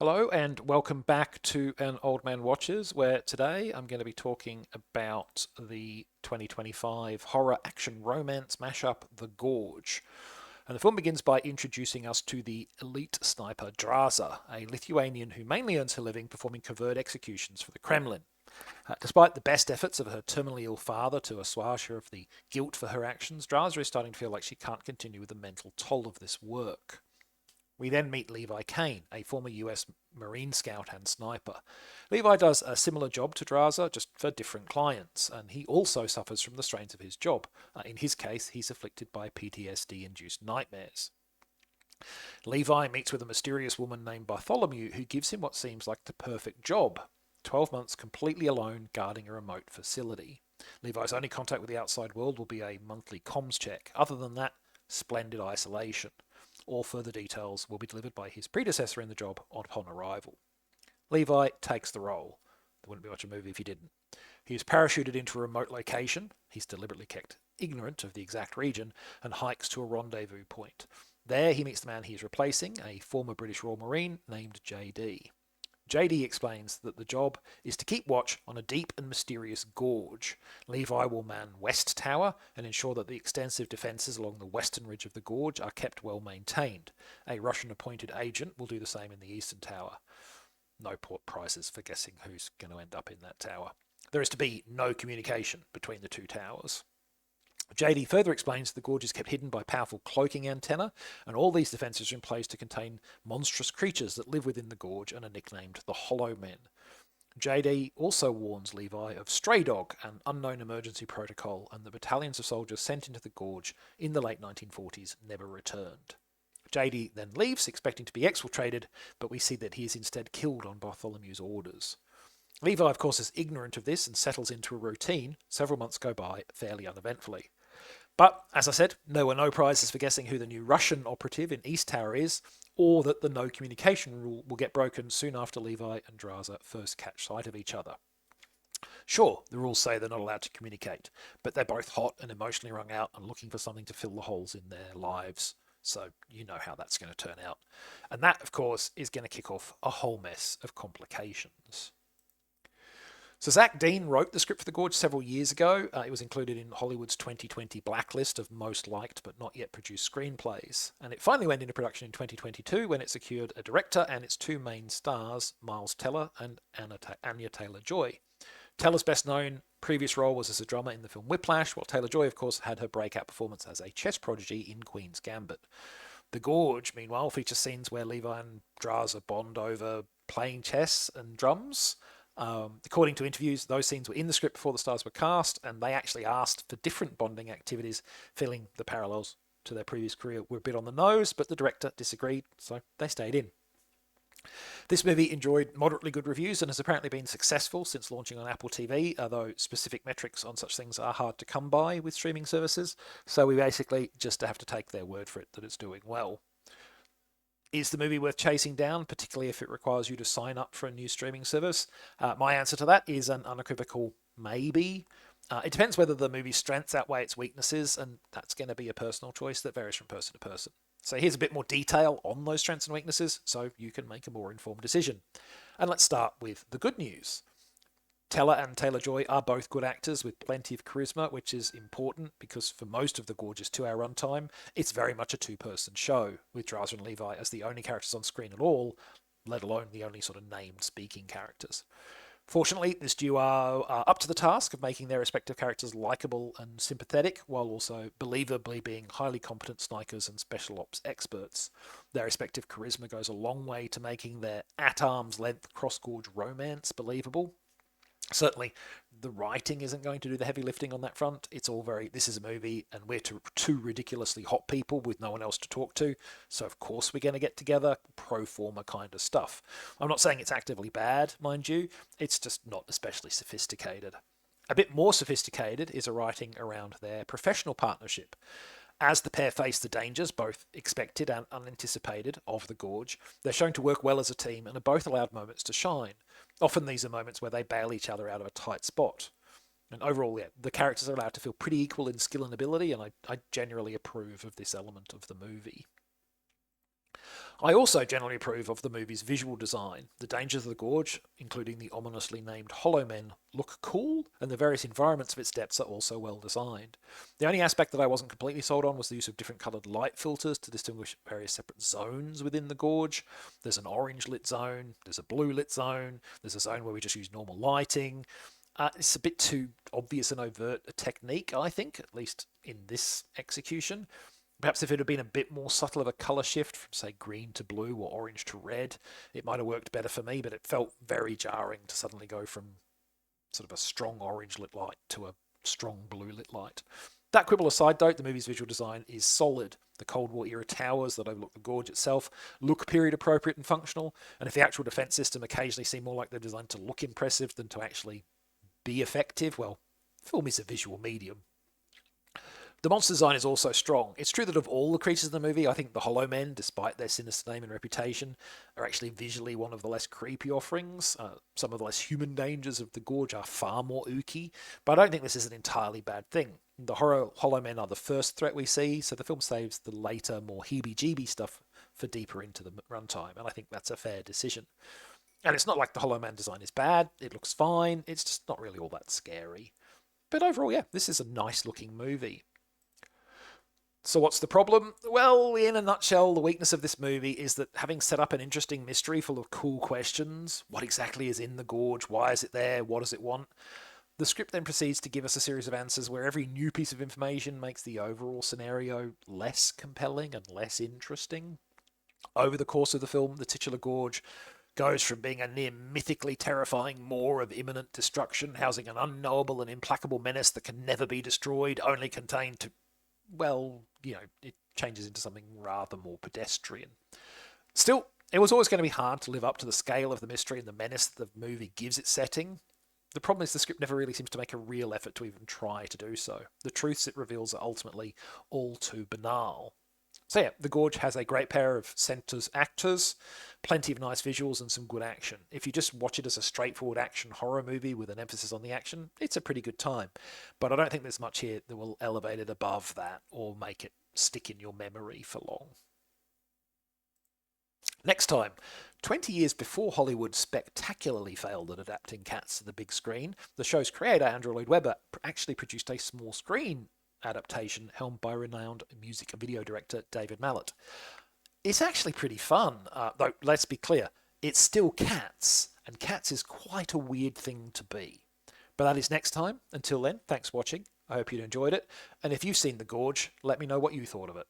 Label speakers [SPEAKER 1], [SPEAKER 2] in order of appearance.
[SPEAKER 1] Hello and welcome back to An Old Man Watches, where today I'm going to be talking about the 2025 horror action romance mashup, The Gorge. And the film begins by introducing us to the elite sniper Draza, a Lithuanian who mainly earns her living performing covert executions for the Kremlin. Despite the best efforts of her terminally ill father to assuage her of the guilt for her actions, Draza is starting to feel like she can't continue with the mental toll of this work. We then meet Levi Kane, a former US Marine scout and sniper. Levi does a similar job to Draza, just for different clients, and he also suffers from the strains of his job. In his case, he's afflicted by PTSD induced nightmares. Levi meets with a mysterious woman named Bartholomew who gives him what seems like the perfect job: 12 months completely alone guarding a remote facility. Levi's only contact with the outside world will be a monthly comms check. Other than that, splendid isolation. All further details will be delivered by his predecessor in the job upon arrival. Levi takes the role. There wouldn't be much of a movie if he didn't. He is parachuted into a remote location. He's deliberately kept ignorant of the exact region and hikes to a rendezvous point. There he meets the man he is replacing, a former British Royal Marine named JD. JD explains that the job is to keep watch on a deep and mysterious gorge. Levi will man West Tower and ensure that the extensive defences along the western ridge of the gorge are kept well maintained. A Russian appointed agent will do the same in the eastern tower. No prizes for guessing who's going to end up in that tower. There is to be no communication between the two towers. JD further explains the gorge is kept hidden by powerful cloaking antenna, and all these defences are in place to contain monstrous creatures that live within the gorge and are nicknamed the Hollow Men. JD also warns Levi of Stray Dog, an unknown emergency protocol, and the battalions of soldiers sent into the gorge in the late 1940s never returned. JD then leaves, expecting to be exfiltrated, but we see that he is instead killed on Bartholomew's orders. Levi, of course, is ignorant of this and settles into a routine. Several months go by fairly uneventfully. But, as I said, there were no prizes for guessing who the new Russian operative in East Tower is, or that the no communication rule will get broken soon after Levi and Draza first catch sight of each other. Sure, the rules say they're not allowed to communicate, but they're both hot and emotionally wrung out and looking for something to fill the holes in their lives. So you know how that's going to turn out. And that, of course, is going to kick off a whole mess of complications. So Zach Dean wrote the script for The Gorge several years ago. It was included in Hollywood's 2020 blacklist of most liked but not yet produced screenplays. And it finally went into production in 2022 when it secured a director and its two main stars, Miles Teller and Anya Taylor-Joy. Teller's best known previous role was as a drummer in the film Whiplash, while Taylor-Joy, of course, had her breakout performance as a chess prodigy in Queen's Gambit. The Gorge, meanwhile, features scenes where Levi and Draza bond over playing chess and drums. According to interviews, those scenes were in the script before the stars were cast, and they actually asked for different bonding activities, feeling the parallels to their previous career were a bit on the nose, but the director disagreed, so they stayed in. This movie enjoyed moderately good reviews and has apparently been successful since launching on Apple TV, although specific metrics on such things are hard to come by with streaming services, so we basically just have to take their word for it that it's doing well. Is the movie worth chasing down, particularly if it requires you to sign up for a new streaming service? My answer to that is an unequivocal maybe. It depends whether the movie's strengths outweigh its weaknesses, and that's going to be a personal choice that varies from person to person. So here's a bit more detail on those strengths and weaknesses so you can make a more informed decision. And let's start with the good news. Teller and Taylor-Joy are both good actors with plenty of charisma, which is important because for most of the Gorge's 2-hour runtime, it's very much a two-person show, with Draza and Levi as the only characters on screen at all, let alone the only sort of named speaking characters. Fortunately, this duo are up to the task of making their respective characters likeable and sympathetic, while also believably being highly competent snipers and special ops experts. Their respective charisma goes a long way to making their at-arm's length cross-gorge romance believable. Certainly, the writing isn't going to do the heavy lifting on that front. It's all very, this is a movie, and we're two ridiculously hot people with no one else to talk to, so of course we're going to get together, pro forma kind of stuff. I'm not saying it's actively bad, mind you, it's just not especially sophisticated. A bit more sophisticated is a writing around their professional partnership. As the pair face the dangers, both expected and unanticipated, of the Gorge, they're shown to work well as a team and are both allowed moments to shine. Often these are moments where they bail each other out of a tight spot. And overall, yeah, the characters are allowed to feel pretty equal in skill and ability, and I generally approve of this element of the movie. I also generally approve of the movie's visual design. The dangers of the gorge, including the ominously named Hollow Men, look cool, and the various environments of its depths are also well designed. The only aspect that I wasn't completely sold on was the use of different coloured light filters to distinguish various separate zones within the gorge. There's an orange lit zone, there's a blue lit zone, there's a zone where we just use normal lighting. It's a bit too obvious and overt a technique, I think, at least in this execution. Perhaps if it had been a bit more subtle of a colour shift from, say, green to blue or orange to red, it might have worked better for me, but it felt very jarring to suddenly go from sort of a strong orange lit light to a strong blue lit light. That quibble aside, though, the movie's visual design is solid. The Cold War era towers that overlook the gorge itself look period appropriate and functional, and if the actual defence system occasionally seem more like they're designed to look impressive than to actually be effective, well, film is a visual medium. The monster design is also strong. It's true that of all the creatures in the movie, I think the Hollow Men, despite their sinister name and reputation, are actually visually one of the less creepy offerings. Some of the less human dangers of the gorge are far more ooky, but I don't think this is an entirely bad thing. The Hollow Men are the first threat we see, so the film saves the later, more heebie-jeebie stuff for deeper into the runtime, and I think that's a fair decision. And it's not like the Hollow Man design is bad, it looks fine, it's just not really all that scary. But overall, yeah, this is a nice looking movie. So what's the problem? Well, in a nutshell, the weakness of this movie is that having set up an interesting mystery full of cool questions, what exactly is in the gorge, why is it there, what does it want, the script then proceeds to give us a series of answers where every new piece of information makes the overall scenario less compelling and less interesting. Over the course of the film, the titular gorge goes from being a near mythically terrifying maw of imminent destruction, housing an unknowable and implacable menace that can never be destroyed, only contained to, well, it changes into something rather more pedestrian. Still, it was always going to be hard to live up to the scale of the mystery and the menace that the movie gives its setting. The problem is the script never really seems to make a real effort to even try to do so. The truths it reveals are ultimately all too banal. So yeah, The Gorge has a great pair of centres actors, plenty of nice visuals and some good action. If you just watch it as a straightforward action horror movie with an emphasis on the action, it's a pretty good time. But I don't think there's much here that will elevate it above that or make it stick in your memory for long. Next time, 20 years before Hollywood spectacularly failed at adapting Cats to the big screen, the show's creator, Andrew Lloyd Webber, actually produced a small screen adaptation helmed by renowned music and video director David Mallet. It's actually pretty fun, though let's be clear, it's still Cats, and Cats is quite a weird thing to be. But that is next time. Until then, thanks for watching. I hope you enjoyed it, and if you've seen The Gorge, let me know what you thought of it.